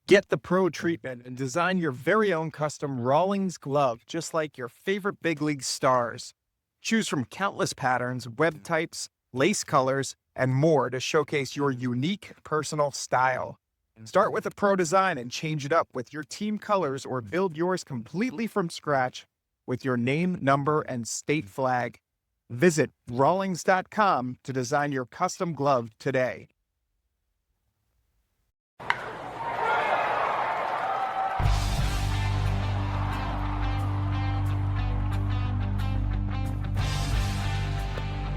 Get the pro treatment and design your very own custom Rawlings glove, just like your favorite big league stars. Choose from countless patterns, web types, lace colors, and more to showcase your unique personal style. Start with a pro design and change it up with your team colors or build yours completely from scratch with your name, number, and state flag. Visit Rawlings.com to design your custom glove today.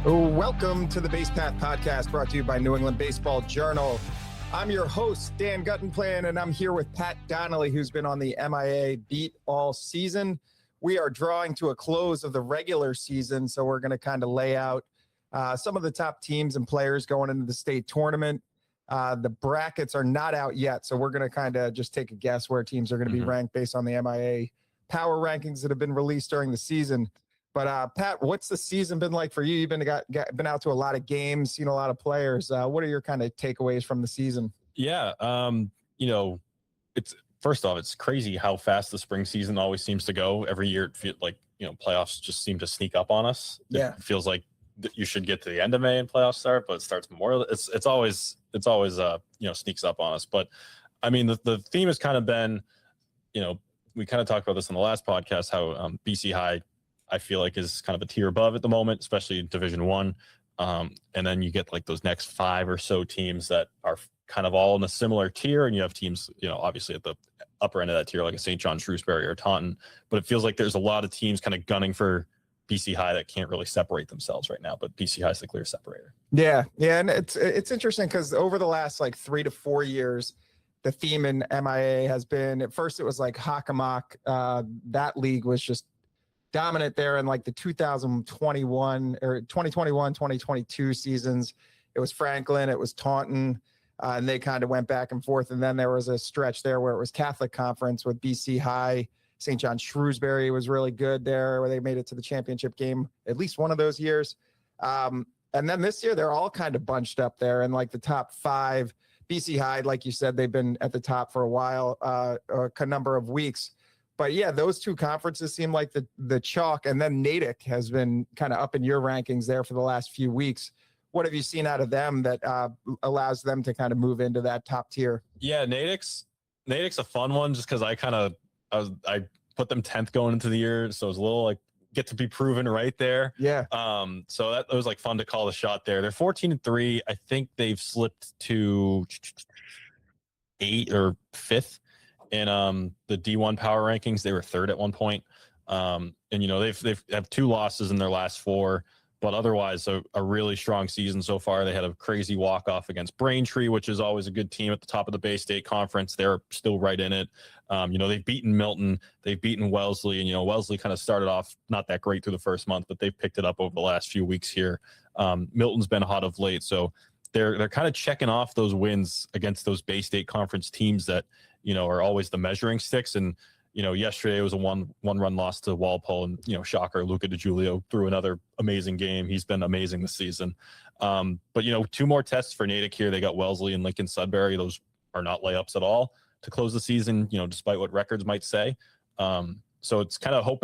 Welcome to the Base Path Podcast, brought to you by New England Baseball Journal. I'm your host, Dan Guttenplan, and I'm here with Pat Donnelly, who's been on the MIAA beat all season. We are drawing to a close of the regular season, so we're going to kind of lay out some of the top teams and players going into the state tournament. The brackets are not out yet, so we're going to kind of just take a guess where teams are going to be ranked based on the MIAA power rankings that have been released during the season. But Pat, what's the season been like for you? You've been out to a lot of games, seen a lot of players. What are your kind of takeaways from the season? Yeah, it's first off, it's crazy how fast the spring season always seems to go. Every year, it feels like playoffs just seem to sneak up on us. Yeah, it feels like you should get to the end of May and playoffs start, but it starts more. It's always sneaks up on us. But I mean, the theme has kind of been, we kind of talked about this on the last podcast, how BC High, I feel like, is kind of a tier above at the moment, especially in Division I. And then you get like those next 5 or so teams that are kind of all in a similar tier. And you have teams, obviously at the upper end of that tier, like a St Johns Shrewsbury or Taunton. But it feels like there's a lot of teams kind of gunning for BC High that can't really separate themselves right now. But BC High is the clear separator. Yeah. And it's interesting because over the last like 3 to 4 years, the theme in MIAA has been, at first it was like Hockomock. That league was just dominant there in like the 2021 or 2021, 2022 seasons. It was Franklin, it was Taunton, and they kind of went back and forth. And then there was a stretch there where it was Catholic Conference with BC High. St Johns Shrewsbury was really good there, where they made it to the championship game at least one of those years. And then this year, they're all kind of bunched up there in like the top 5. BC High, like you said, they've been at the top for a while, a number of weeks. But yeah, those 2 conferences seem like the chalk. And then Natick has been kind of up in your rankings there for the last few weeks. What have you seen out of them that allows them to kind of move into that top tier? Yeah, Natick's a fun one just because I put them 10th going into the year. So it's a little like get to be proven right there. Yeah. So that was like fun to call the shot there. They're 14-3. I think they've slipped to 8th or 5th. In the D1 power rankings. They were 3rd at one point. And they've have 2 losses in their last 4, but otherwise a really strong season so far. They had a crazy walk-off against Braintree, which is always a good team at the top of the Bay State Conference. They're still right in it. They've beaten Milton, they've beaten Wellesley, and Wellesley kind of started off not that great through the first month, but they've picked it up over the last few weeks here. Milton's been hot of late, so they're kind of checking off those wins against those Bay State Conference teams that are always the measuring sticks. And yesterday it was a one-run loss to Walpole, and shocker, Luca DiGiulio threw another amazing game. He's been amazing this season. But 2 more tests for Natick here. They got Wellesley and Lincoln Sudbury. Those are not layups at all to close the season, despite what records might say. So it's kind of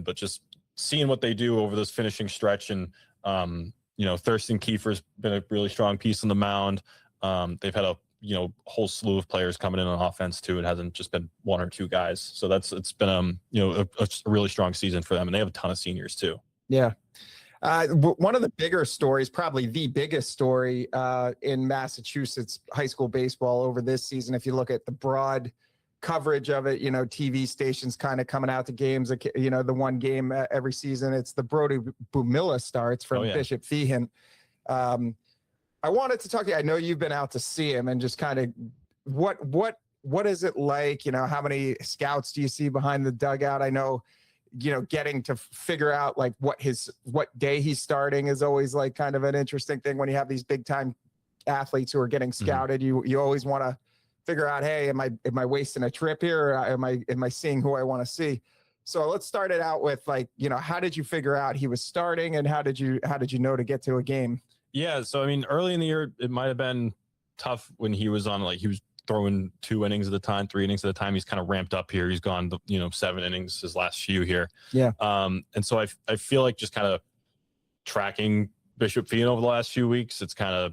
but just seeing what they do over this finishing stretch. And Thurston Kiefer's been a really strong piece on the mound. They've had a whole slew of players coming in on offense too. It hasn't just been 1 or 2 guys. So it's been a really strong season for them, and they have a ton of seniors too. Yeah. One of the bigger stories, probably the biggest story in Massachusetts high school baseball over this season, if you look at the broad coverage of it, TV stations kind of coming out to games, the one game every season, it's the Brody Bumilia starts from Bishop Feehan. I wanted to talk to you. I know you've been out to see him, and just kind of what is it like? How many scouts do you see behind the dugout? I know, getting to figure out like what day he's starting is always like kind of an interesting thing when you have these big time athletes who are getting scouted. You always want to figure out, hey, am I wasting a trip here? Or am I seeing who I want to see? So let's start it out with how did you figure out he was starting, and how did you know to get to a game? Yeah. So, I mean, early in the year, it might've been tough when he was on, he was throwing 2 innings at a time, 3 innings at a time. He's kind of ramped up here. He's gone, 7 innings his last few here. Yeah. And so I feel like just kind of tracking Bishop Feehan over the last few weeks, it's kind of,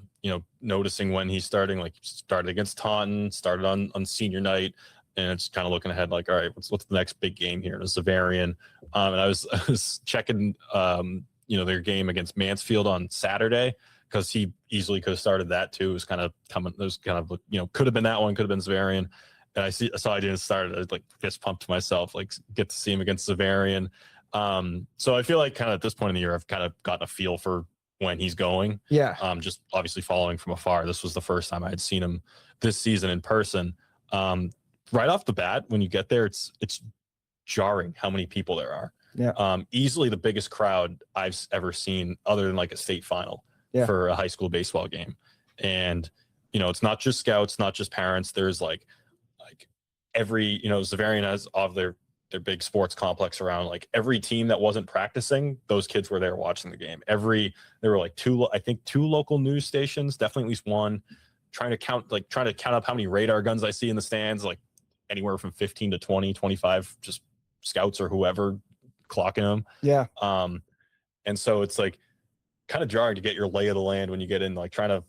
noticing when he's starting, like started against Taunton, started on senior night, and it's kind of looking ahead like, all right, what's the next big game here? And it's Zavarian. And I was checking, their game against Mansfield on Saturday, because he easily could have started that too. It was kind of coming. It was kind of, could have been that one, could have been Zavarian. And I saw I didn't start. I like fist pumped myself, like get to see him against Zavarian. So I feel like kind of at this point in the year, I've kind of gotten a feel for when he's going. Yeah. Just obviously following from afar. This was the first time I had seen him this season in person. Right off the bat, when you get there, it's jarring how many people there are. Yeah. Easily the biggest crowd I've ever seen, other than like a state final. Yeah. For a high school baseball game. And it's not just scouts, not just parents. There's like every Zavarian has of their big sports complex around, like every team that wasn't practicing, those kids were there watching the game. There were like two local news stations, definitely at least one, trying to count up how many radar guns I see in the stands, like anywhere from 15 to 20, 25, just scouts or whoever clocking them. Yeah. And so it's like kind of jarring to get your lay of the land when you get in, like trying to,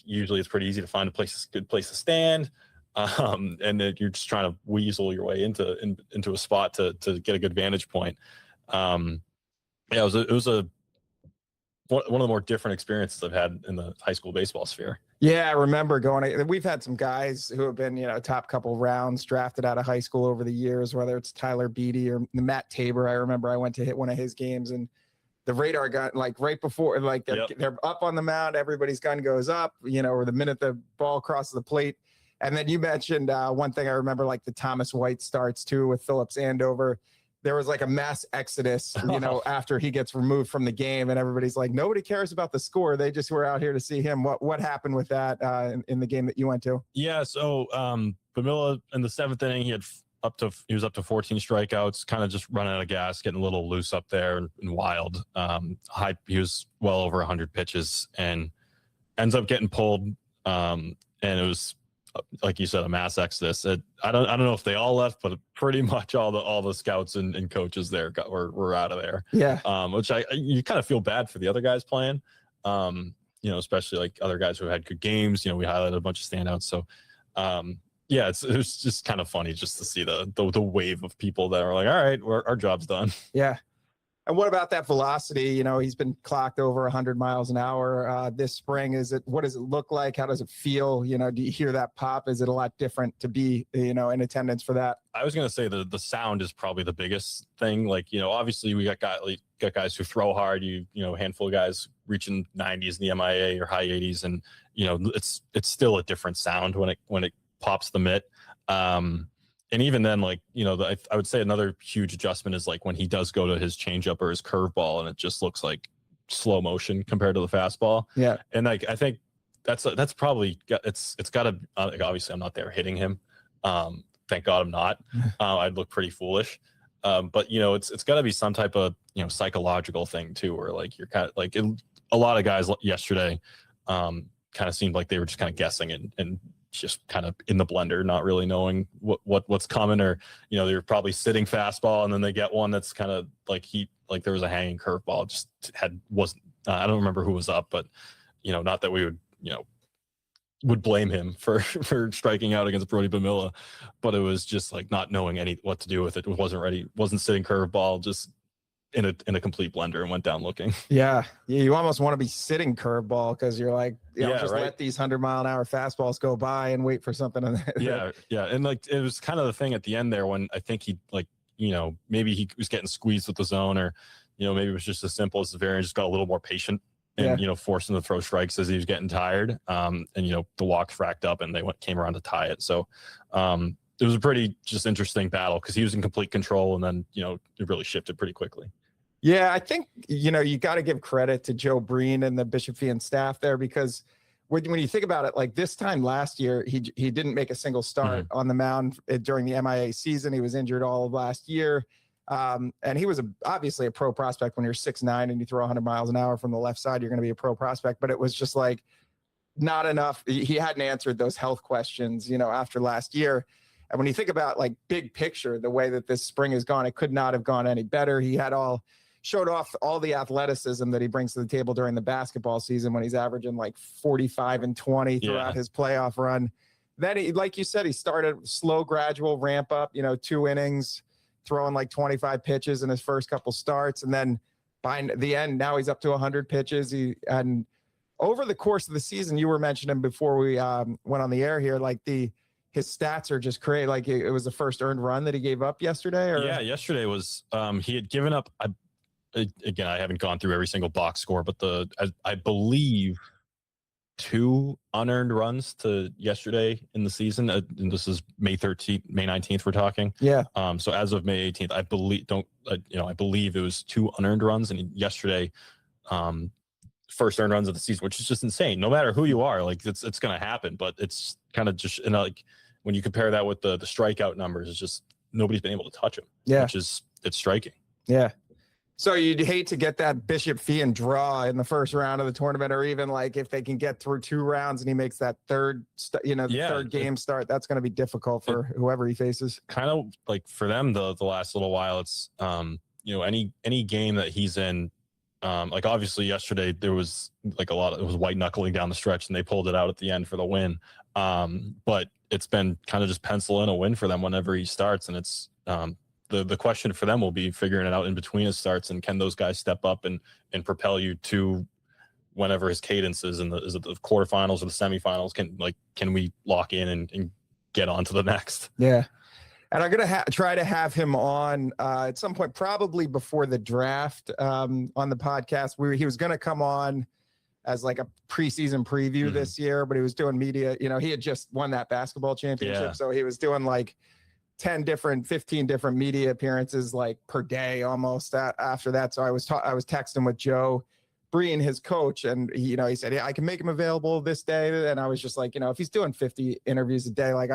usually it's pretty easy to find a good place to stand. And then you're just trying to weasel your way into a spot to get a good vantage point. It was one of the more different experiences I've had in the high school baseball sphere. Yeah, I remember we've had some guys who have been, top couple rounds drafted out of high school over the years, whether it's Tyler Beatty or Matt Tabor. I remember I went to hit one of his games, and the radar gun, like right before, like they're up on the mound, everybody's gun goes up, or the minute the ball crosses the plate. And then you mentioned one thing I remember, like the Thomas White starts too with Phillips Andover. There was like a mass exodus, after he gets removed from the game, and everybody's like, nobody cares about the score. They just were out here to see him. What happened with that in the game that you went to? Yeah. So Bumilia in the 7th inning, he was up to 14 strikeouts, kind of just running out of gas, getting a little loose up there and wild. He was well over 100 pitches and ends up getting pulled. And it was, like you said, a mass exodus. I don't know if they all left, but pretty much all the scouts and coaches there were out of there. Yeah. Which you kind of feel bad for the other guys playing. Especially like other guys who had good games. We highlighted a bunch of standouts. So yeah, it was just kind of funny just to see the wave of people that are like, all right, our job's done. Yeah. And what about that velocity? He's been clocked over 100 miles an hour this spring. What does it look like? How does it feel? Do you hear that pop? Is it a lot different to be, in attendance for that? I was going to say the sound is probably the biggest thing. Like, obviously we got guys who throw hard, a handful of guys reaching 90s in the MIAA or high 80s. And, it's still a different sound when it pops the mitt. And even then, like, I would say another huge adjustment is like when he does go to his changeup or his curveball, and it just looks like slow motion compared to the fastball. Yeah. And like, I think that's probably, it's got to, like, obviously I'm not there hitting him. Thank God I'm not. I'd look pretty foolish. But it's got to be some type of, psychological thing too, where like you're kind of like a lot of guys yesterday kind of seemed like they were just kind of guessing and just kind of in the blender, not really knowing what's coming, or they were probably sitting fastball and then they get one that's kind of like there was a hanging curveball, just wasn't I don't remember who was up, but not that we would blame him for striking out against Brody Bumilia, but it was just like not knowing what to do with it. It wasn't ready, wasn't sitting curveball, just in a complete blender, and went down looking. Yeah. You almost want to be sitting curveball, because you're like, let these 100-mile-an-hour fastballs go by and wait for something. Yeah. And like, it was kind of the thing at the end there when I think he, like, maybe he was getting squeezed with the zone, or maybe it was just as simple as the variant just got a little more patient and forced him to throw strikes as he was getting tired. And the walks racked up and they came around to tie it. So it was a pretty just interesting battle, because he was in complete control, and then it really shifted pretty quickly. Yeah, I think you got to give credit to Joe Breen and the Bishop Feehan staff there, because when you think about it, like this time last year, he didn't make a single start on the mound during the MIAA season. He was injured all of last year. And he was obviously a pro prospect. When you're 6'9" and you throw 100 miles an hour from the left side, you're going to be a pro prospect. But it was just like, not enough. He hadn't answered those health questions, after last year. And when you think about like big picture, the way that this spring has gone, it could not have gone any better. He showed off all the athleticism that he brings to the table during the basketball season when he's averaging like 45 and 20 throughout his playoff run. Then he, like you said, he started slow, gradual ramp up, 2 innings, throwing like 25 pitches in his first couple starts. And then by the end, now he's up to 100 pitches. And over the course of the season, you were mentioning before we went on the air here, like his stats are just crazy. Like it was the first earned run that he gave up yesterday. Yeah, yesterday was he had given up. Again, I haven't gone through every single box score, but I believe 2 unearned runs to yesterday in the season. And this is May 19th. We're talking. Yeah. So as of May 18th, I believe it was 2 unearned runs, and yesterday, first earned runs of the season, which is just insane. No matter who you are, like it's going to happen. But it's kind of just like when you compare that with the strikeout numbers, it's just nobody's been able to touch him. Yeah. It's striking. Yeah. So you'd hate to get that Bishop Feehan draw in the first round of the tournament, or even like if they can get through 2 rounds and he makes that third game start, that's going to be difficult for whoever he faces. Kind of like for them, the last little while, it's any game that he's in, like obviously yesterday there was like it was white knuckling down the stretch and they pulled it out at the end for the win. But it's been kind of just pencil in a win for them whenever he starts, and it's the question for them will be figuring it out in between his starts, and can those guys step up and propel you to whenever his cadence is is it the quarterfinals or the semifinals? Can we lock in and get on to the next? Yeah. And I'm going to try to have him on at some point, probably before the draft on the podcast. He was going to come on as like a preseason preview this year, but he was doing media. He had just won that basketball championship. So he was doing like 15 different media appearances like per day almost after that. So I was texting with Joe Breen, his coach, and he said, yeah, I can make him available this day. And I was just like, if he's doing 50 interviews a day, like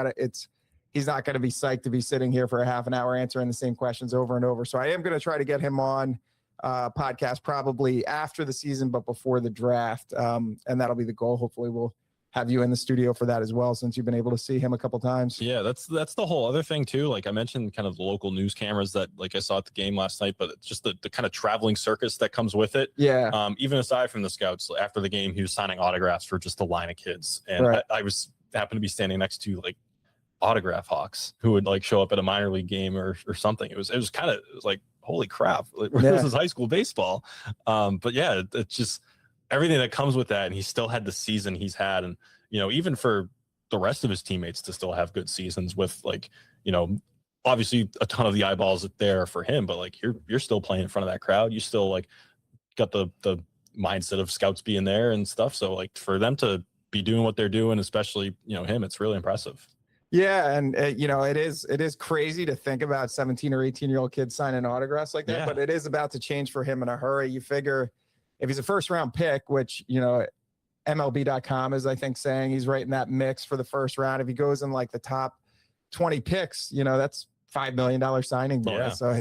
he's not going to be psyched to be sitting here for a half an hour answering the same questions over and over. So I am going to try to get him on podcast probably after the season, but before the draft. And that'll be the goal. Hopefully we'll have you in the studio for that as well, since you've been able to see him a couple times. Yeah, that's the whole other thing too. Like I mentioned, kind of the local news cameras that like I saw at the game last night, but it's just the kind of traveling circus that comes with it. Yeah. Even aside from the scouts, after the game, he was signing autographs for just a line of kids, and I happened to be standing next to like autograph hawks who would like show up at a minor league game or something. It was like, holy crap, like, this is high school baseball. But yeah, it's just everything that comes with that, and he still had the season he's had, and even for the rest of his teammates to still have good seasons with like obviously a ton of the eyeballs there for him, but like you're still playing in front of that crowd, you still like got the mindset of scouts being there and stuff, so like for them to be doing what they're doing, especially him, it's really impressive. Yeah, and it is crazy to think about 17 or 18-year-old kids signing autographs like that, but it is about to change for him in a hurry. You figure if he's a first-round pick, which, MLB.com is, I think, saying he's right in that mix for the first round. If he goes in like the top 20 picks, that's $5 million signing bonus. So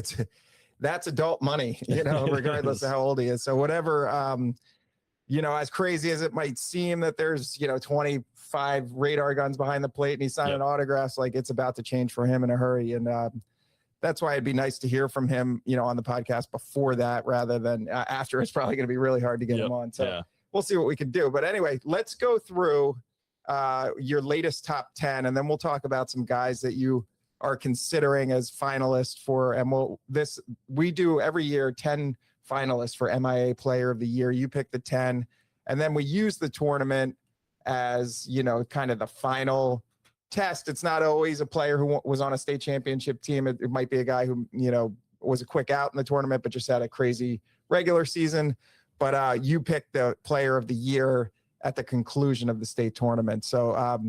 that's adult money, regardless of how old he is. So whatever, as crazy as it might seem that there's, 25 radar guns behind the plate and he's signing autographs, like it's about to change for him in a hurry. And that's why it'd be nice to hear from him, on the podcast before that rather than after. It's probably going to be really hard to get him on. So we'll see what we can do. But anyway, let's go through your latest top 10, and then we'll talk about some guys that you are considering as finalists for, and we do every year 10 finalists for MIAA Player of the Year. You pick the 10, and then we use the tournament as, kind of the final test. It's not always a player who was on a state championship team. It might be a guy who, was a quick out in the tournament, but just had a crazy regular season. But you picked the player of the year at the conclusion of the state tournament. So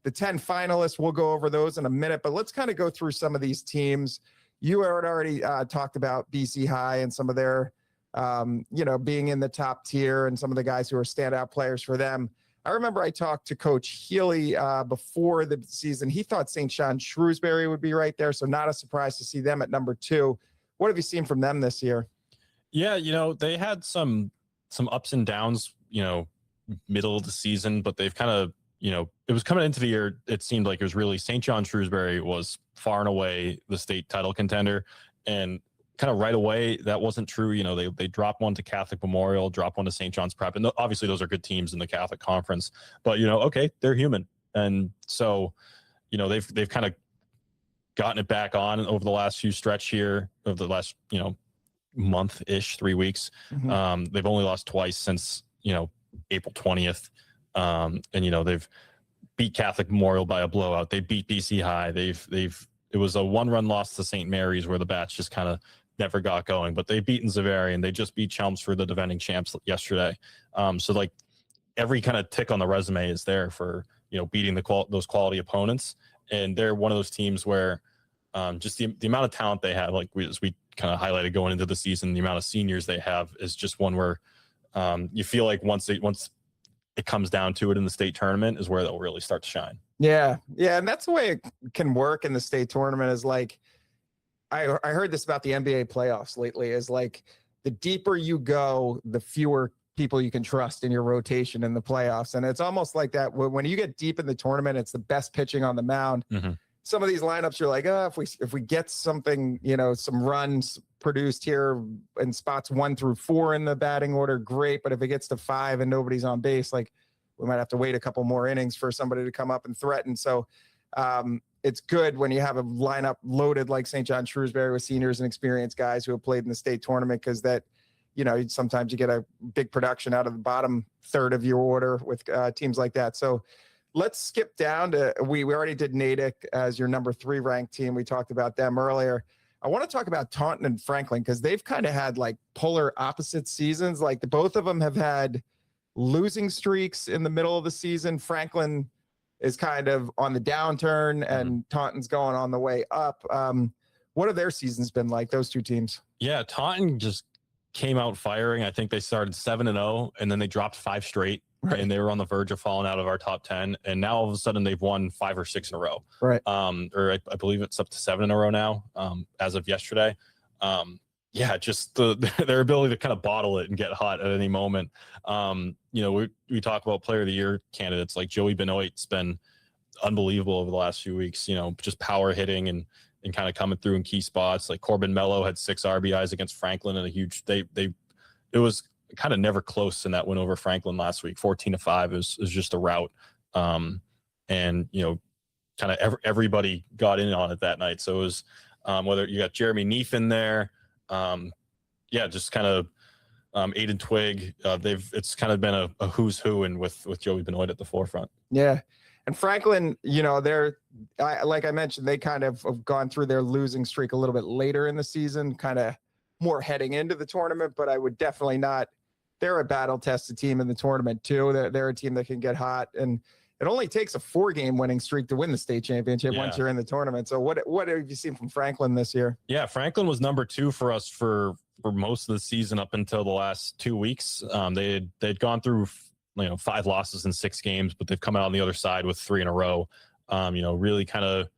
the 10 finalists, we'll go over those in a minute, but let's kind of go through some of these teams. You had already talked about BC High and some of their, being in the top tier and some of the guys who are standout players for them. I remember I talked to Coach Healy before the season. He thought St Johns Shrewsbury would be right there, so not a surprise to see them at number 2. What have you seen from them this year? Yeah, they had some ups and downs, middle of the season, but they've kind of, it was coming into the year, it seemed like it was really St. Johns Shrewsbury was far and away the state title contender. And kind of right away, that wasn't true. They dropped one to Catholic Memorial, dropped one to St. John's Prep. And obviously those are good teams in the Catholic Conference, but okay, they're human. And so, they've kind of gotten it back on over the last few stretch here of the last, month-ish, 3 weeks. Mm-hmm. They've only lost twice since, April 20th. And they've beat Catholic Memorial by a blowout. They beat BC High. It was a 1-run loss to St. Mary's where the bats just kind of never got going, but they've beaten Zavarian. They just beat Chelmsford, the defending champs, yesterday. So like every kind of tick on the resume is there for, beating those quality opponents. And they're one of those teams where just the amount of talent they have, like as we kind of highlighted going into the season, the amount of seniors they have is just one where you feel like once it comes down to it in the state tournament is where they'll really start to shine. Yeah. And that's the way it can work in the state tournament is like, I heard this about the NBA playoffs lately is like the deeper you go, the fewer people you can trust in your rotation in the playoffs. And it's almost like that when you get deep in the tournament, it's the best pitching on the mound. Mm-hmm. Some of these lineups you're like, if we get something, some runs produced here in spots 1 through 4 in the batting order, great. But if it gets to 5 and nobody's on base, like we might have to wait a couple more innings for somebody to come up and threaten. So it's good when you have a lineup loaded like St. Johns Shrewsbury with seniors and experienced guys who have played in the state tournament, because that, sometimes you get a big production out of the bottom third of your order with teams like that. So let's skip down to, we already did Natick as your number 3 ranked team. We talked about them earlier. I want to talk about Taunton and Franklin, because they've kind of had like polar opposite seasons. Like both of them have had losing streaks in the middle of the season. Franklin is kind of on the downturn and Taunton's going on the way up. What have their seasons been like, those two teams? Yeah, Taunton just came out firing. I think they started 7-0 and then they dropped 5 straight. Right. And they were on the verge of falling out of our top 10. And now all of a sudden they've won 5 or 6 in a row. Right. Or I believe it's up to 7 in a row now, as of yesterday. Just their ability to kind of bottle it and get hot at any moment. We talk about player of the year candidates like Joey Benoit's been unbelievable over the last few weeks, just power hitting and kind of coming through in key spots. Like Corbin Mello had 6 RBIs against Franklin and a huge, it was kind of never close in that win over Franklin last week. 14-5 is just a rout. And kind of everybody got in on it that night. So it was whether you got Jeremy Neef in there, just kind of Aiden Twig. It's kind of been a who's who, and with Joey Benoit at the forefront. Yeah. And Franklin, like I mentioned, they kind of have gone through their losing streak a little bit later in the season, kind of more heading into the tournament, but I would definitely not. They're a battle-tested team in the tournament too. They're a team that can get hot, and it only takes a 4-game winning streak to win the state championship once you're in the tournament. So what have you seen from Franklin this year? Yeah, Franklin was number 2 for us for most of the season up until the last 2 weeks. They'd gone through 5 losses in 6 games, but they've come out on the other side with 3 in a row. Really kind of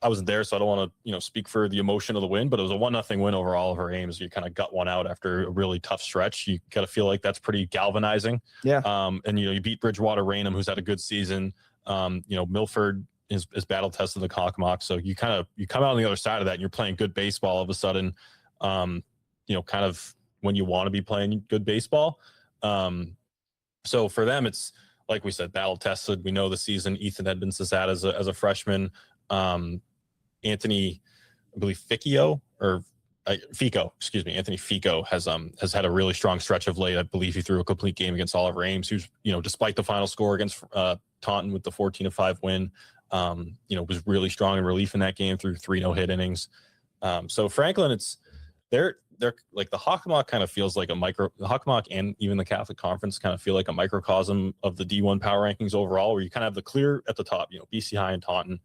I wasn't there, so I don't want to, speak for the emotion of the win, but it was a 1-0 win over all of our Ames. You kind of got one out after a really tough stretch. You got to feel like that's pretty galvanizing. Yeah. And, you beat Bridgewater Raynham, who's had a good season. Milford is battle tested the Hockomock. So you come out on the other side of that and you're playing good baseball all of a sudden, kind of when you want to be playing good baseball. So for them, it's like we said, battle tested. We know the season Ethan Edmonds has had as a freshman. Anthony, I believe Fico, Anthony Fico has had a really strong stretch of late. I believe he threw a complete game against Oliver Ames, who's, despite the final score against Taunton with the 14-5 win, was really strong in relief in that game through 3 no-hit innings. So Franklin, they're like the Hockomock kind of feels like the Hockomock and even the Catholic Conference kind of feel like a microcosm of the D1 power rankings overall, where you kind of have the clear at the top, BC High and Taunton.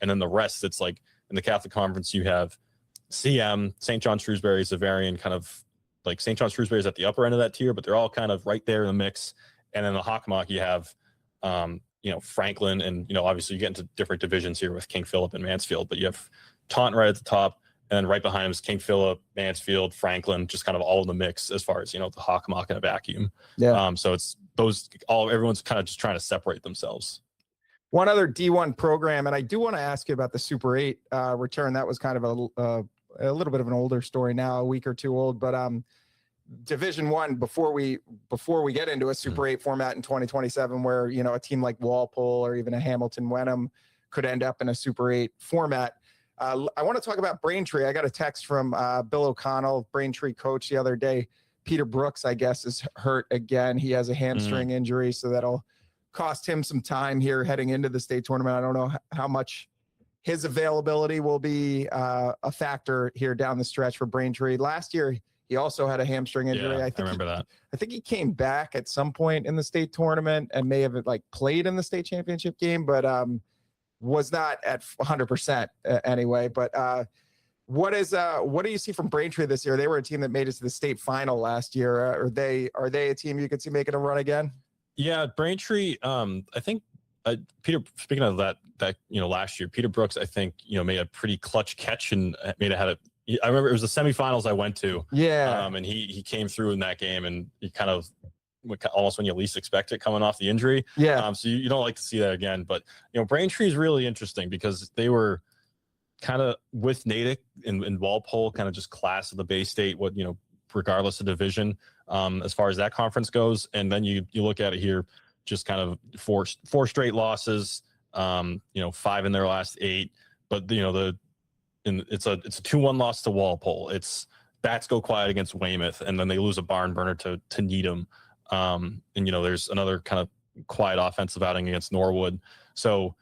And then the rest, it's like in the Catholic Conference, you have CM, St. Johns Shrewsbury, Zavarian, kind of like St. Johns Shrewsbury is at the upper end of that tier, but they're all kind of right there in the mix. And then the Hockomock, you have, Franklin, and, obviously you get into different divisions here with King Philip and Mansfield, but you have Taunton right at the top, And then right behind him is King Philip, Mansfield, Franklin, just kind of all in the mix as far as, the Hockomock in a vacuum. Yeah. So it's everyone's kind of just trying to separate themselves. One other D1 program, and I do want to ask you about the Super 8 return. That was kind of a little bit of an older story now, a week or two old, but Division 1, before we get into a Super 8 format in 2027, where, a team like Walpole or even a Hamilton-Wenham could end up in a Super 8 format. I want to talk about Braintree. I got a text from Bill O'Connell, Braintree coach, the other day. Peter Brooks, I guess, is hurt again. He has a hamstring injury, so that'll cost him some time here heading into the state tournament. I don't know how much his availability will be a factor here down the stretch for Braintree. Last year, he also had a hamstring injury. Yeah, I remember that. I think he came back at some point in the state tournament and may have played in the state championship game, but was not at 100% anyway. But what do you see from Braintree this year? They were a team that made it to the state final last year. Are they a team you could see making a run again? Yeah, Braintree. I think Peter. Speaking of that, last year, Peter Brooks, I think made a pretty clutch catch and I remember it was the semifinals I went to. Yeah. And he came through in that game and he kind of almost when you least expect it coming off the injury. Yeah. So you don't like to see that again. But Braintree is really interesting because they were kind of with Natick and Walpole, kind of just class of the Bay State, regardless of division, as far as that conference goes. And then you look at it here, just kind of four straight losses, 5 in their last 8. But it's a 2-1 loss to Walpole. It's bats go quiet against Weymouth, and then they lose a barn burner to Needham. And there's another kind of quiet offensive outing against Norwood. So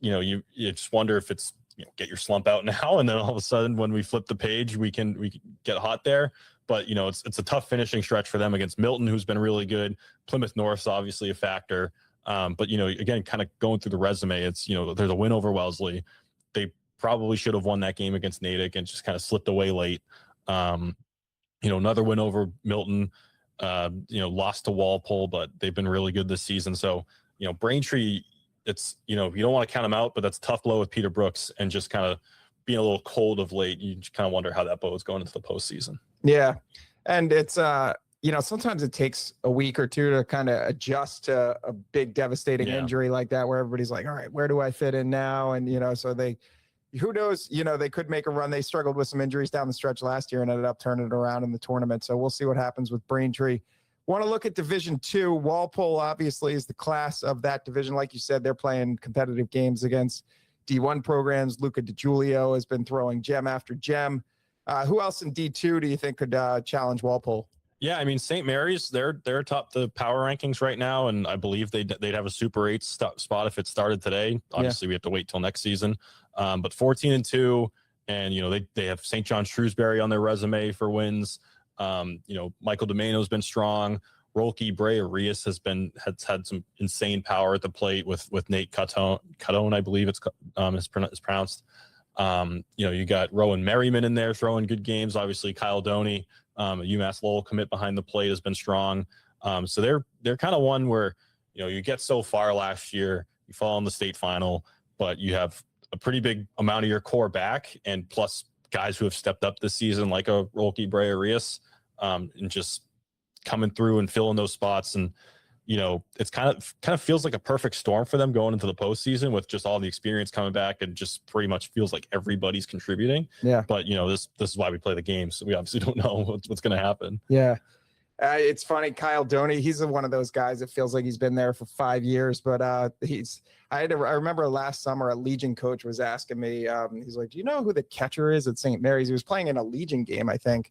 you just wonder if it's get your slump out now, and then all of a sudden when we flip the page, we can get hot there. But it's a tough finishing stretch for them against Milton, who's been really good. Plymouth North's obviously a factor. But again, kind of going through the resume, it's there's a win over Wellesley. They probably should have won that game against Natick and just kind of slipped away late. Another win over Milton. Lost to Walpole, but they've been really good this season. So Braintree, it's you don't want to count them out, but that's a tough blow with Peter Brooks and just kind of being a little cold of late. You just kind of wonder how that boat is going into the postseason. Yeah, and it's sometimes it takes a week or two to kind of adjust to a big devastating injury like that, where everybody's like, all right, where do I fit in now? And so who knows, they could make a run. They struggled with some injuries down the stretch last year and ended up turning it around in the tournament. So we'll see what happens with Braintree. Want to look at Division 2. Walpole obviously is the class of that division. Like you said, they're playing competitive games against D1 programs. Luca DiGiulio has been throwing gem after gem. Who else in D2 do you think could challenge Walpole? Yeah, I mean, St. Mary's, they're atop the power rankings right now, and I believe they'd have a Super 8 spot if it started today. Obviously, we have to wait till next season. But 14-2, and they have St. Johns Shrewsbury on their resume for wins. Michael Domeno's been strong. Rolke Bray Arias has had some insane power at the plate with Nate Cutone, I believe it's pronounced. You got Rowan Merriman in there throwing good games. Obviously, Kyle Doney, UMass Lowell commit behind the plate has been strong. So they're kind of one where you get so far last year, you fall in the state final, but you have a pretty big amount of your core back, and plus guys who have stepped up this season, like a Rolke Bray Arias, and just coming through and filling those spots. And it's kind of feels like a perfect storm for them going into the postseason with just all the experience coming back, and just pretty much feels like everybody's contributing. Yeah. But this is why we play the game, so we obviously don't know what's going to happen. Yeah. It's funny, Kyle Doney, he's one of those guys that feels like he's been there for 5 years, but I remember last summer a Legion coach was asking me, he's like, do you know who the catcher is at St. Mary's? He was playing in a Legion game, I think,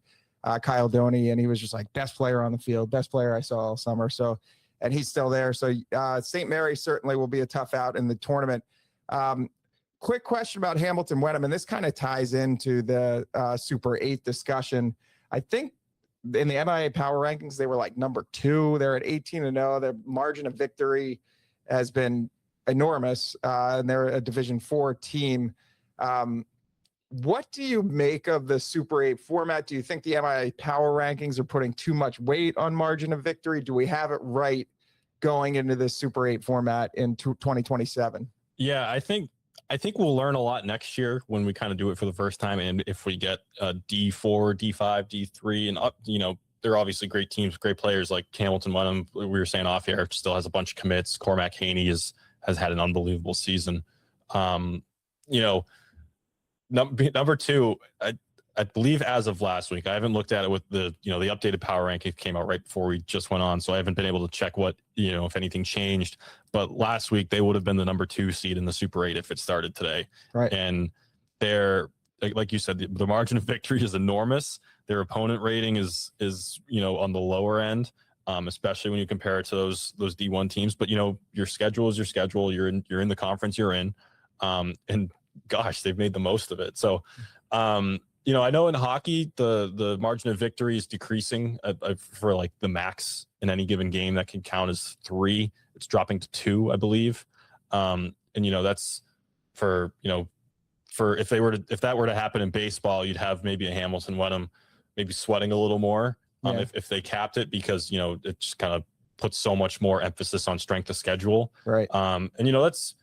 Kyle Doney, and he was just like, best player on the field, best player I saw all summer. So, and he's still there. So St. Mary's certainly will be a tough out in the tournament. Quick question about Hamilton-Wenham, and this kind of ties into the Super 8 discussion. I think in the MIAA power rankings, they were like number 2. They're at 18-0. Their margin of victory has been enormous, and they're a Division 4 team. What do you make of the Super 8 format? Do you think the MIAA power rankings are putting too much weight on margin of victory? Do we have it right going into this Super 8 format in 2027? Yeah, I think I think we'll learn a lot next year when we kind of do it for the first time. And if we get D4, D5, D3 and up, they're obviously great teams, great players like Hamilton-Wenham. We were saying off here, still has a bunch of commits. Cormac Haney has had an unbelievable season. Number two, I believe as of last week, I haven't looked at it with the updated power ranking came out right before we just went on. So I haven't been able to check what, if anything changed, but last week they would have been the number 2 seed in the Super 8 if it started today. Right. And they're, like you said, the margin of victory is enormous. Their opponent rating is on the lower end, especially when you compare it to those D1 teams. But your schedule is your schedule. You're in the conference you're in, and gosh, they've made the most of it. So, I know in hockey the margin of victory is decreasing for like the max in any given game that can count as 3. It's dropping to 2, I believe, and that's for if that were to happen in baseball, you'd have maybe a Hamilton-Wenham maybe sweating a little more if they capped it, because it just kind of puts so much more emphasis on strength of schedule, right? And that's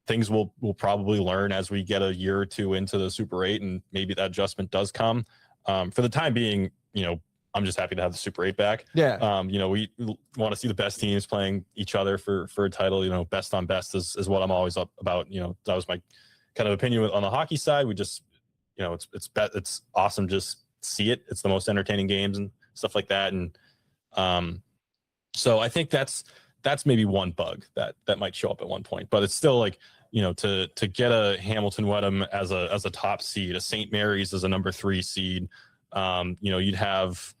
things we'll probably learn as we get a year or two into the Super 8, and maybe that adjustment does come. For the time being, I'm just happy to have the Super 8 back. Yeah. We want to see the best teams playing each other for a title. Best on best is what I'm always up about. That was my kind of opinion on the hockey side. We just, it's awesome. Just see it. It's the most entertaining games and stuff like that. And so I think that's maybe one bug that might show up at one point, but it's still like, to get a Hamilton-Wenham as a top seed, a St. Mary's as a number 3 seed. You'd have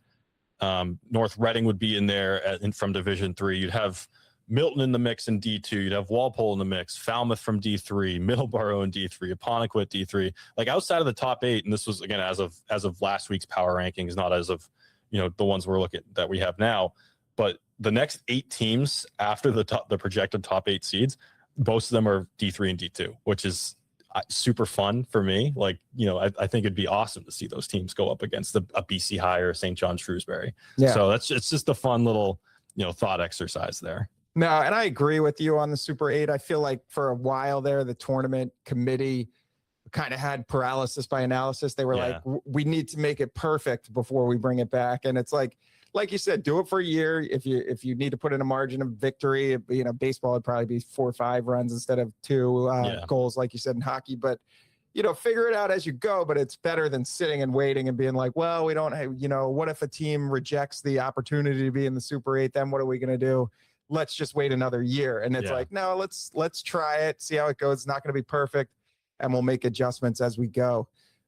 North Reading would be in there from Division 3. You'd have Milton in the mix in D2. You'd have Walpole in the mix, Falmouth from D3, Middleborough in D3, Apponequet D3. Like outside of the top 8, and this was again as of last week's power rankings, not as of the ones we're looking that we have now. But the next 8 teams after the projected top 8 seeds, most of them are D3 and D2, which is super fun for me. Like, I think it'd be awesome to see those teams go up against a BC High or St Johns Shrewsbury. Yeah. So it's just a fun little thought exercise there. No, and I agree with you on the Super 8. I feel like for a while there, the tournament committee kind of had paralysis by analysis. They were like, we need to make it perfect before we bring it back. And it's like you said, do it for a year. If you need to put in a margin of victory, baseball would probably be 4 or 5 runs instead of 2 goals, like you said in hockey. But, figure it out as you go. But it's better than sitting and waiting and being like, well, we don't have, what if a team rejects the opportunity to be in the Super 8? Then what are we going to do? Let's just wait another year. And it's like, no, let's try it, see how it goes. It's not going to be perfect, and we'll make adjustments as we go.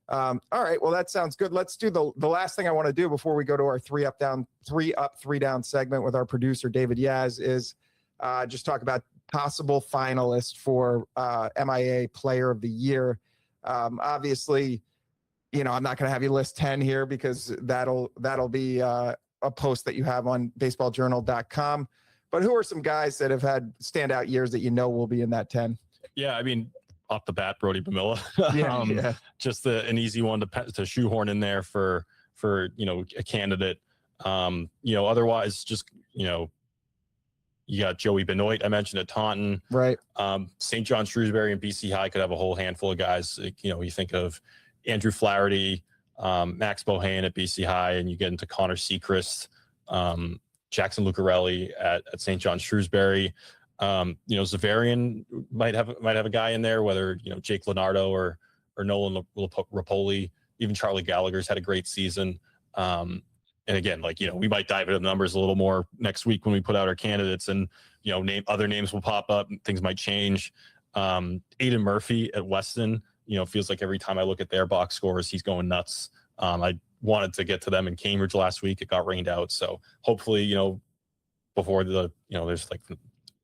All right, well, that sounds good. Let's do the last thing I want to do before we go to our 3 up, 3 down segment with our producer, David Yaz, is just talk about possible finalists for MIAA Player of the Year. Obviously, I'm not going to have you list 10 here because that'll be a post that you have on baseballjournal.com. But who are some guys that have had standout years that will be in that 10? Yeah, I mean, off the bat, Brody Bumilia. Just an easy one to shoehorn in there for a candidate. Otherwise, just you got Joey Benoit, I mentioned at Taunton. Right. St. Johns Shrewsbury and BC High could have a whole handful of guys. You think of Andrew Flaherty, Max Bohan at BC High, and you get into Connor Sechrist, Jackson Lucarelli at St. Johns Shrewsbury. Zavarian might have a guy in there, whether Jake Leonardo or Nolan Rapoli. Even Charlie Gallagher's had a great season. And again, we might dive into the numbers a little more next week when we put out our candidates, and other names will pop up and things might change. Aiden Murphy at Weston, feels like every time I look at their box scores, he's going nuts. I wanted to get to them in Cambridge last week. It got rained out. So hopefully, before there's like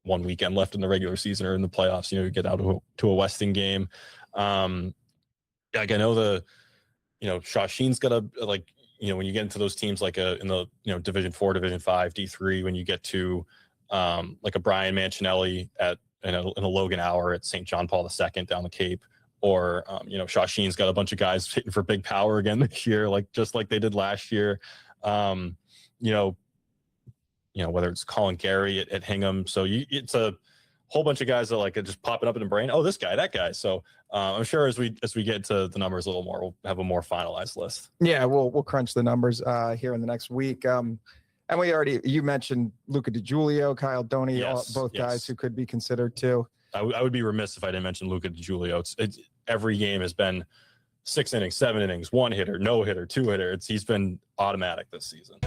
1 weekend left in the regular season or in the playoffs, you get out to a Weston game. I know Shawsheen's got when you get into those teams in the Division 4, Division 5, D3, when you get to like a Brian Mancinelli in a Logan Hour at St. John Paul II down the Cape, or Shawsheen's got a bunch of guys hitting for big power again this year, just like they did last year. Whether it's Colin Gary at Hingham. So it's a whole bunch of guys that like are just popping up in the brain. Oh, this guy, that guy. So I'm sure as we get to the numbers a little more, we'll have a more finalized list. Yeah, we'll crunch the numbers here in the next week. And you mentioned Luca DiGiulio, Kyle Doney, both guys who could be considered too. I would be remiss if I didn't mention Luca DiGiulio. It's every game has been 6 innings, 7 innings, 1 hitter, no hitter, 2 hitter. He's been automatic this season.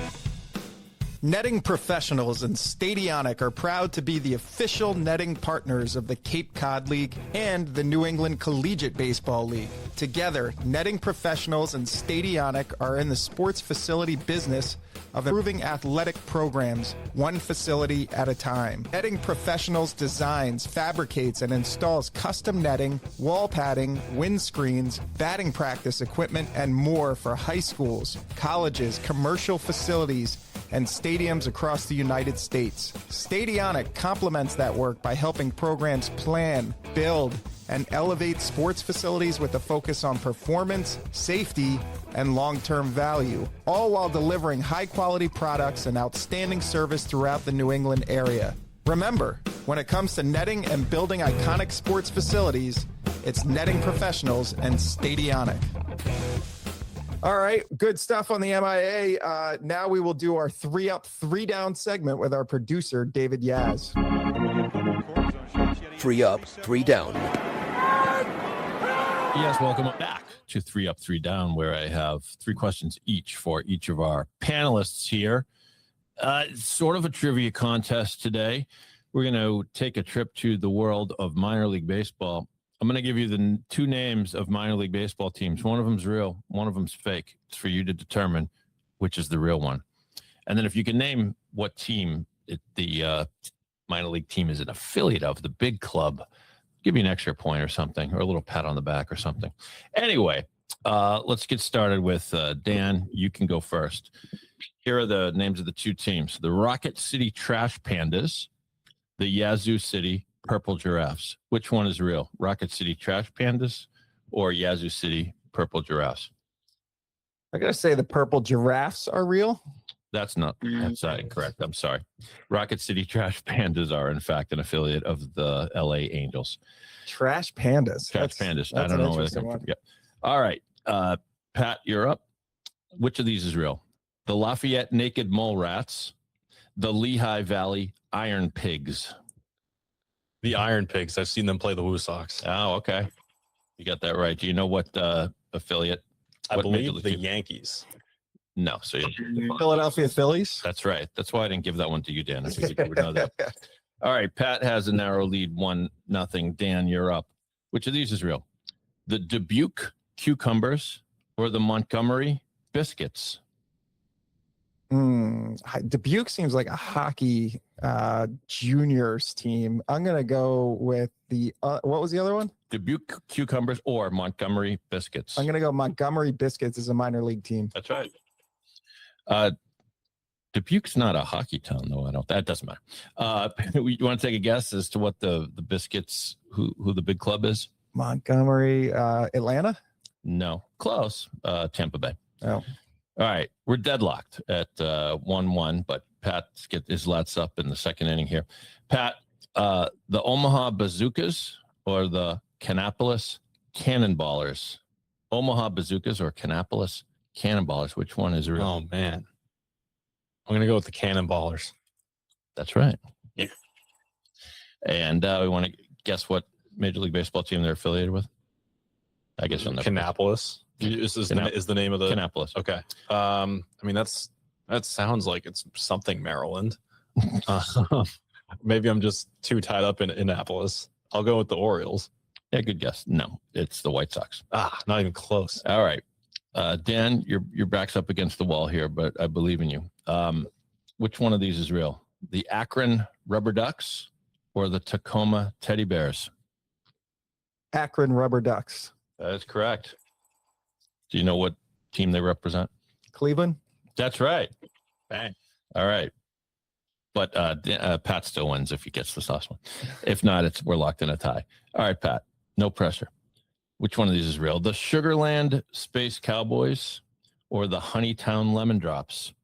Netting Professionals and Stadionic are proud to be the official netting partners of the Cape Cod League and the New England Collegiate Baseball League. Together, Netting Professionals and Stadionic are in the sports facility business of improving athletic programs, one facility at a time. Netting Professionals designs, fabricates, and installs custom netting, wall padding, windscreens, batting practice equipment, and more for high schools, colleges, commercial facilities, and stadiums across the United States. Stadionic complements that work by helping programs plan, build, and elevate sports facilities with a focus on performance, safety, and long-term value, all while delivering high-quality products and outstanding service throughout the New England area. Remember, when it comes to netting and building iconic sports facilities, it's Netting Professionals and Stadionic. All right, good stuff on the MIA. Now we will do our 3 up, 3 down segment with our producer, David Yaz. 3 up, 3 down. Yes, welcome back to 3 up, 3 down, where I have 3 questions each for each of our panelists here. Sort of a trivia contest today. We're going to take a trip to the world of minor league baseball. I'm going to give you the 2 names of minor league baseball teams. One of them's real, one of them's fake. It's for you to determine which is the real one. And then if you can name what team the minor league team is an affiliate of, the big club, give you an extra point or something, or a little pat on the back or something. Anyway, let's get started with Dan. You can go first. Here are the names of the 2 teams: the Rocket City Trash Pandas, the Yazoo City Purple Giraffes. Which one is real? Rocket City Trash Pandas or Yazoo City Purple Giraffes? I gotta say the Purple Giraffes are real. That's incorrect. I'm sorry. Rocket City Trash Pandas are, in fact, an affiliate of the LA Angels. Trash Pandas. Pandas. I don't know where they come from. Yep. All right. Pat, you're up. Which of these is real? The Lafayette Naked Mole Rats, the Lehigh Valley Iron Pigs. The Iron Pigs. I've seen them play the Woo Sox. Oh, okay. You got that right. Do you know what affiliate? I believe the Yankees. No. So Philadelphia Phillies. That's right. That's why I didn't give that one to you, Dan. I figured you would know that. All right. Pat has a narrow lead, 1-0. Dan, you're up. Which of these is real? The Dubuque Cucumbers or the Montgomery Biscuits? Dubuque seems like a hockey juniors team. I'm gonna go with the what was the other one? Dubuque Cucumbers or Montgomery Biscuits. I'm gonna go Montgomery Biscuits as a minor league team. That's right. Dubuque's not a hockey town, though. That doesn't matter. You want to take a guess as to what the Biscuits, who the big club is? Montgomery, Atlanta? No, close. Tampa Bay. Oh. All right, we're deadlocked at 1-1, but Pat get his lats up in the second inning here. Pat, the Omaha Bazookas or the Kannapolis Cannonballers? Omaha Bazookas or Kannapolis Cannonballers? Which one is real? Oh man, I'm gonna go with the Cannonballers. That's right. Yeah. And we want to guess what Major League Baseball team they're affiliated with. I guess you'll never. Kannapolis. Is the name of the Kannapolis? Okay. I mean that sounds like it's something Maryland. Maybe I'm just too tied up in Annapolis. I'll go with the Orioles. Yeah, good guess. No, it's the White Sox. Not even close. All right, Dan, your back's up against the wall here, but I believe in you. Which one of these is real? The Akron Rubber Ducks or the Tacoma Teddy Bears? Akron Rubber Ducks. That is correct. Do you know what team they represent? Cleveland. That's right. Bang. All right. But Pat still wins if he gets this last one. If not, we're locked in a tie. All right, Pat, no pressure. Which one of these is real? The Sugarland Space Cowboys or the Honeytown Lemon Drops?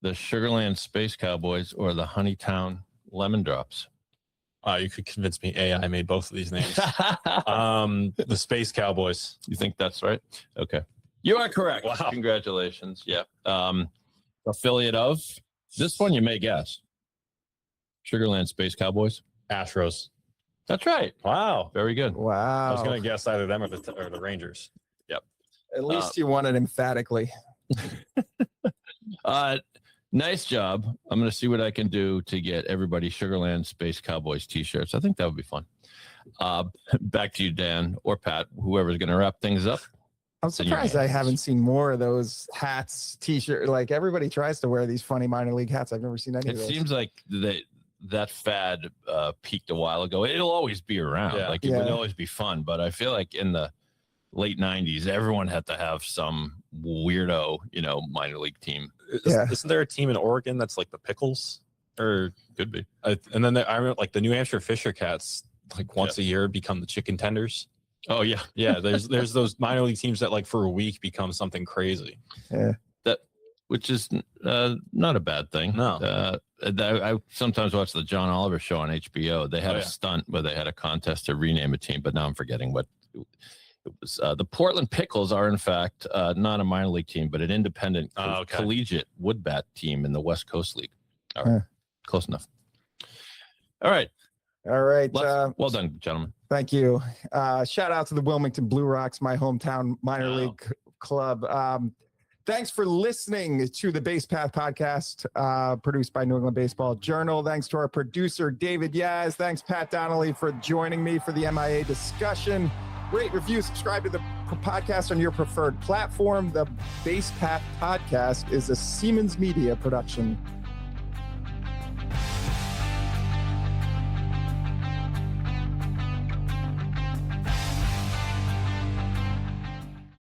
The Sugarland Space Cowboys or the Honeytown Lemon Drops? You could convince me AI made both of these names. The Space Cowboys. You think that's right? Okay. You are correct. Wow. Congratulations. Yeah. Affiliate of this one, you may guess. Sugarland Space Cowboys. Astros. That's right. Wow. Very good. Wow. I was going to guess either them or the Rangers. At least you won it emphatically. Nice job. I'm going to see what I can do to get everybody Sugarland Space Cowboys t-shirts. I think that would be fun. Back to you, Dan or Pat, whoever's going to wrap things up. I'm surprised I haven't seen more of those hats, t-shirt. Like everybody tries to wear these funny minor league hats. I've never seen any of It those. seems like that fad peaked a while ago. It'll always be around. Yeah. Like it would always be fun. But I feel like in the late 90s, everyone had to have some weirdo, minor league team. Isn't there a team in Oregon that's like the Pickles? Or could be. And then I remember like the New Hampshire Fisher Cats, like once a year become the Chicken Tenders. Oh yeah. Yeah, there's those minor league teams that like for a week become something crazy. Yeah. Which is not a bad thing. No. I sometimes watch the John Oliver show on HBO. They had a stunt where they had a contest to rename a team, but now I'm forgetting what it was. The Portland Pickles are in fact not a minor league team, but an independent collegiate wood bat team in the West Coast League. All right. Close enough. All right. Well done, gentlemen. Thank you. Shout out to the Wilmington Blue Rocks, my hometown minor league club. Thanks for listening to the Base Path podcast, produced by New England Baseball Journal. Thanks to our producer, David Yaz. Thanks, Pat Donnelly, for joining me for the MIAA discussion. Rate, review, subscribe to the podcast on your preferred platform. The Base Path podcast is a Siemens Media production.